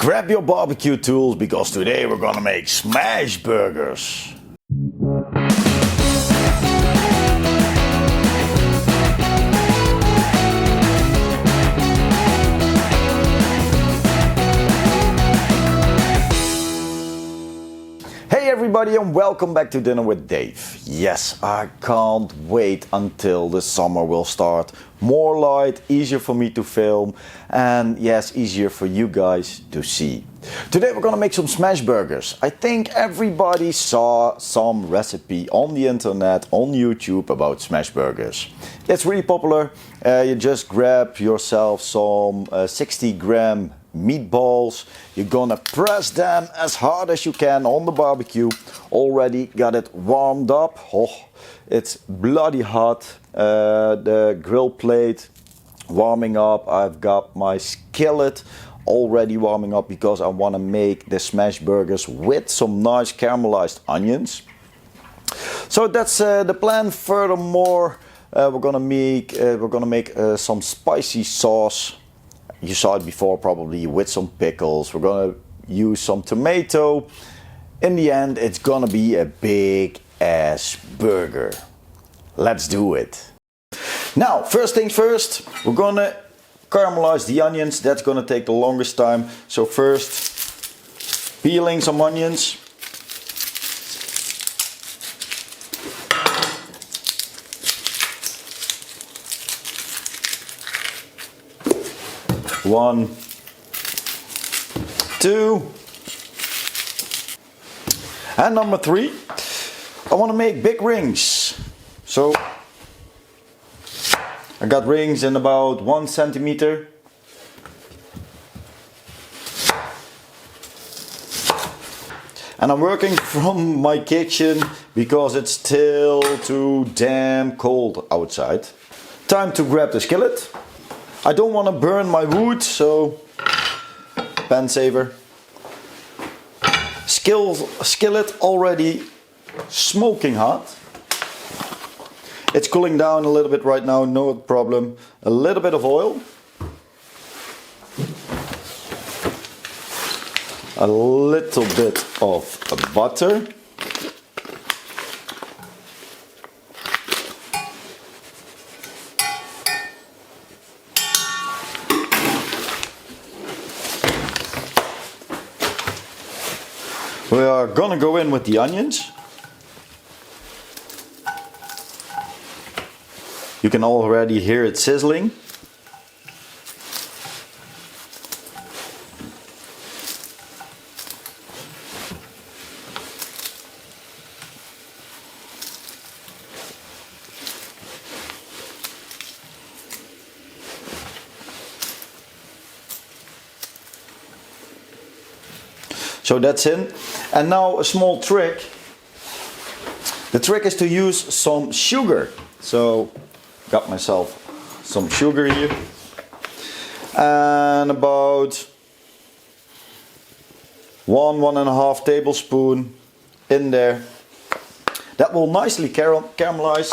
grab your barbecue tools because today we're gonna make smash burgers. Hey everybody and welcome back to Dinner with Dave. Yes, I can't wait until the summer will start. More light, easier for me to film, and yes, easier for you guys to see. Today we're gonna make some smash burgers. I think everybody saw some recipe on the internet, on YouTube about smash burgers. It's really popular. You just grab yourself some 60-gram meatballs. You're gonna press them as hard as you can on the barbecue. Already got it warmed up. Oh, it's bloody hot. The grill plate warming up. I've got my skillet already warming up because I want to make the smash burgers with some nice caramelized onions. So that's the plan. Furthermore, we're gonna make some spicy sauce. You saw it before probably, with some pickles. We're gonna use some tomato. In the end, it's gonna be a big ass burger. Let's do it. Now, first things first, we're gonna caramelize the onions. That's gonna take the longest time. So first, peeling some onions. One, two, and number three, I want to make big rings. So I got rings in about 1 centimeter. And I'm working from my kitchen because it's still too damn cold outside. Time to grab the skillet. I don't want to burn my wood, so pan saver. Skillet already smoking hot. It's cooling down a little bit right now, no problem. A little bit of oil. A little bit of butter. We are gonna go in with the onions. You can already hear it sizzling. So that's in. And now a small trick. The trick is to use some sugar. So got myself some sugar here. And about 1.5 tablespoons in there. That will nicely caramelize.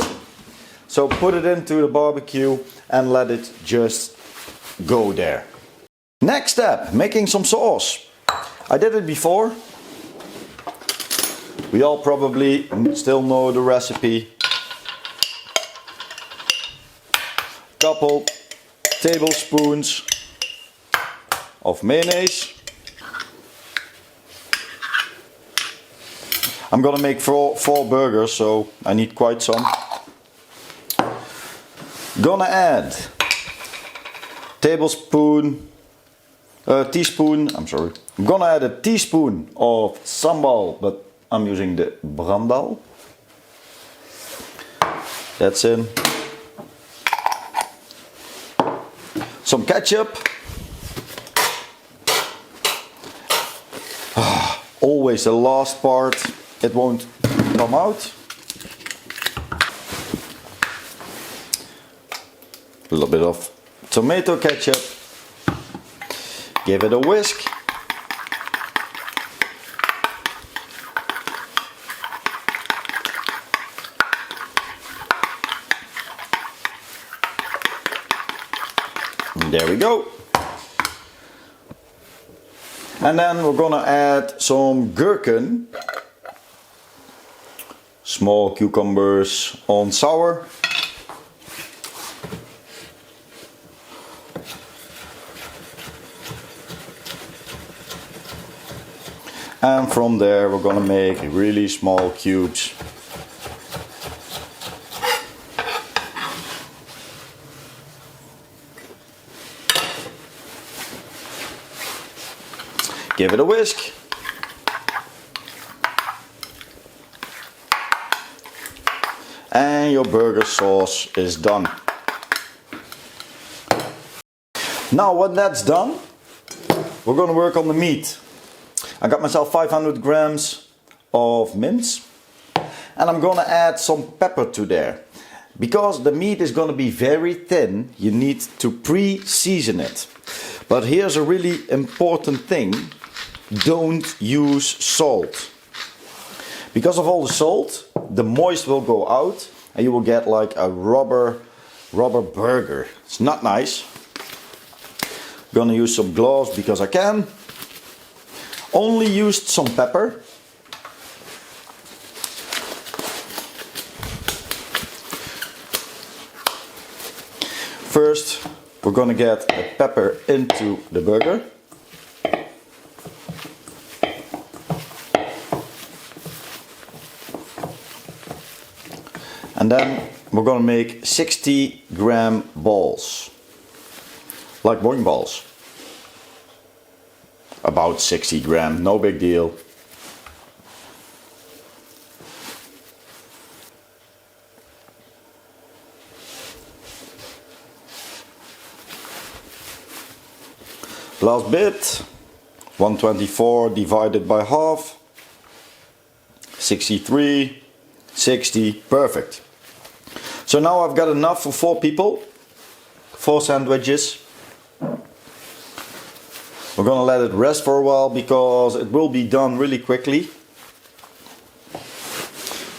So put it into the barbecue and let it just go there. Next step, making some sauce. I did it before. We all probably still know the recipe. Couple tablespoons of mayonnaise. I'm gonna make four burgers, so I need quite some. Gonna add teaspoon. I'm gonna add a teaspoon of sambal, but I'm using the brandal. That's in. Some ketchup. Always the last part, it won't come out. A little bit of tomato ketchup. Give it a whisk. And there we go. And then we're gonna add some gherkin, small cucumbers on sour. And from there we're gonna make really small cubes. Give it a whisk. And your burger sauce is done. Now when that's done, we're gonna work on the meat. I got myself 500 grams of mince and I'm gonna add some pepper to there. Because the meat is gonna be very thin, you need to pre-season it. But here's a really important thing. Don't use salt. Because of all the salt, the moist will go out and you will get like a rubber burger. It's not nice. I'm gonna use some gloves because I can. Only used some pepper. First, we're gonna get the pepper into the burger. And then we're gonna make 60-gram balls, like boing balls. About 60 grams, no big deal. Last bit, 124 divided by half, 63, 60, perfect. So now I've got enough for 4 people, 4 sandwiches. We're gonna let it rest for a while because it will be done really quickly.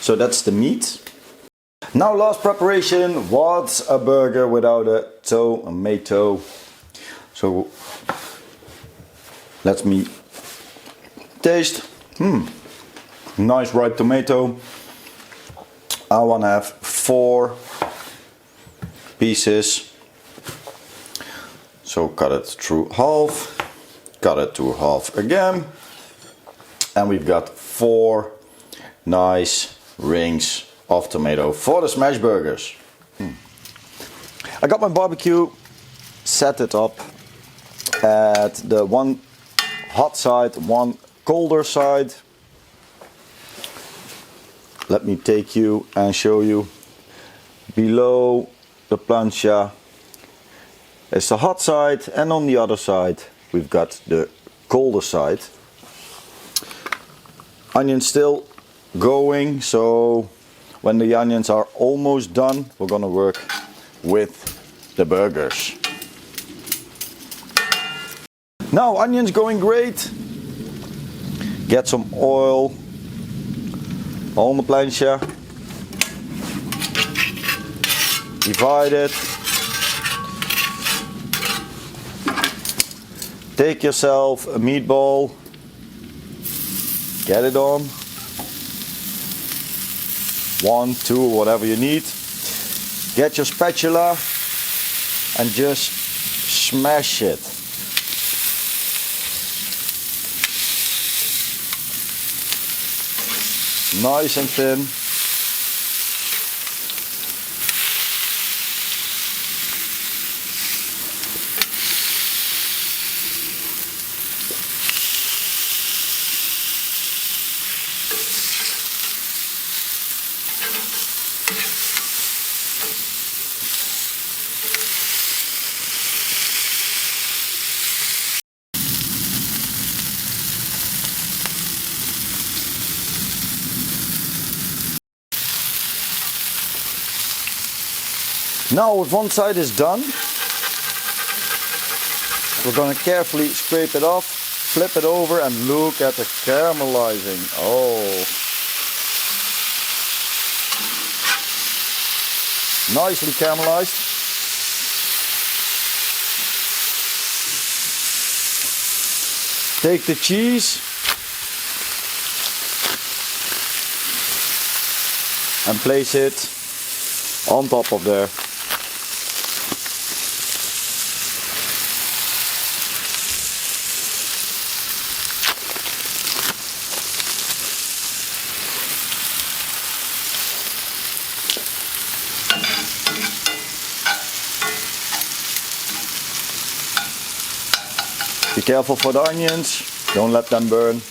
So that's the meat. Now last preparation, what's a burger without a tomato? So let me taste. Nice ripe tomato. I wanna have 4 pieces. So cut it through half. Cut it to half again, and we've got 4 nice rings of tomato for the smash burgers. I got my barbecue, set it up at the one hot side, one colder side. Let me take you and show you. Below the plancha is the hot side, and on the other side we've got the colder side. Onions still going, so when the onions are almost done, we're gonna work with the burgers. Now onions going great. Get some oil on the plancha. Divide it. Take yourself a meatball, get it on, 1, 2, whatever you need. Get your spatula and just smash it. Nice and thin. Now if one side is done, we're going to carefully scrape it off, flip it over and look at the caramelizing. Oh, nicely caramelized. Take the cheese and place it on top of there. Be careful for the onions, don't let them burn.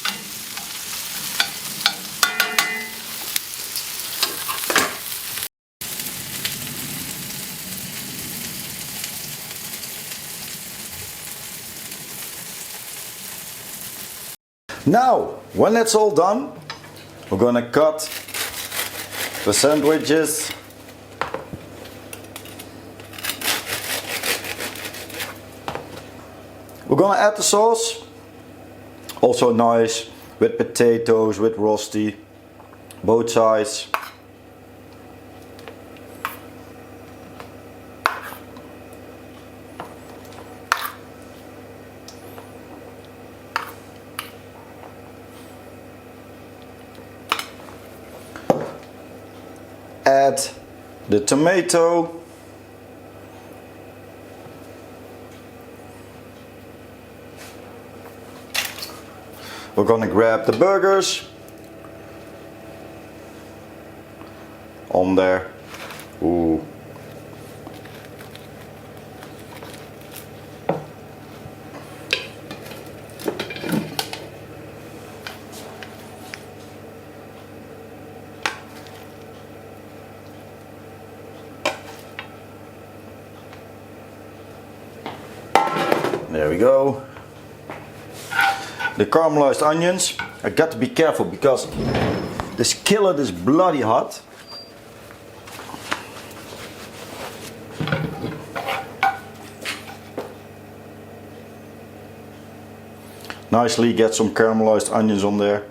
Now, when it's all done, we're gonna cut the sandwiches. We're gonna add the sauce, also nice with potatoes, with rosti, both sides. Add the tomato. We're gonna grab the burgers on there. Ooh. There we go. The caramelized onions. I got to be careful because the skillet is bloody hot. Nicely get some caramelized onions on there.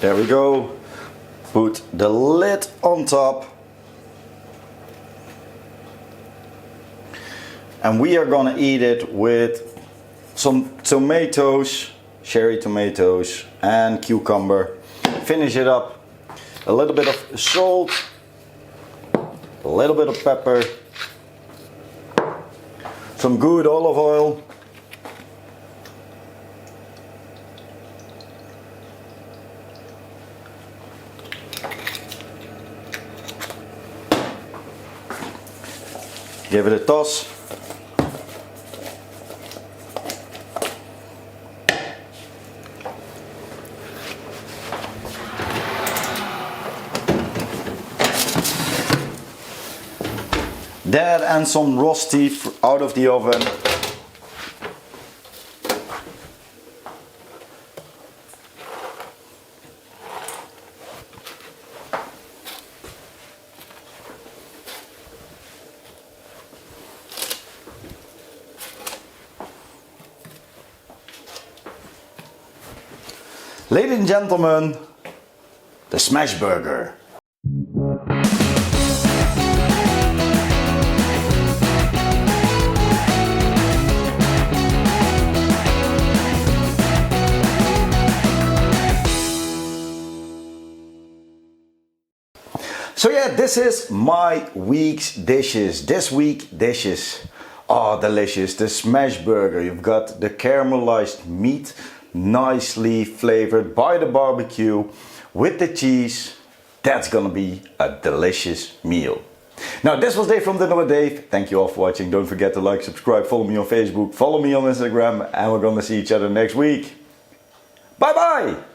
There we go. Put the lid on top. And we are gonna eat it with some tomatoes, cherry tomatoes and cucumber. Finish it up. A little bit of salt, a little bit of pepper, some good olive oil. Give it a toss. That and some rosti out of the oven. Ladies and gentlemen, the smash burger. So yeah, this is my week's dishes. This week dishes are delicious. The smash burger. You've got the caramelized meat, nicely flavored by the barbecue with the cheese. That's gonna be a delicious meal. Now this was Dave from Dinner with Dave. Thank you all for watching. Don't forget to like, subscribe, follow me on Facebook, follow me on Instagram, and we're gonna see each other next week. Bye bye!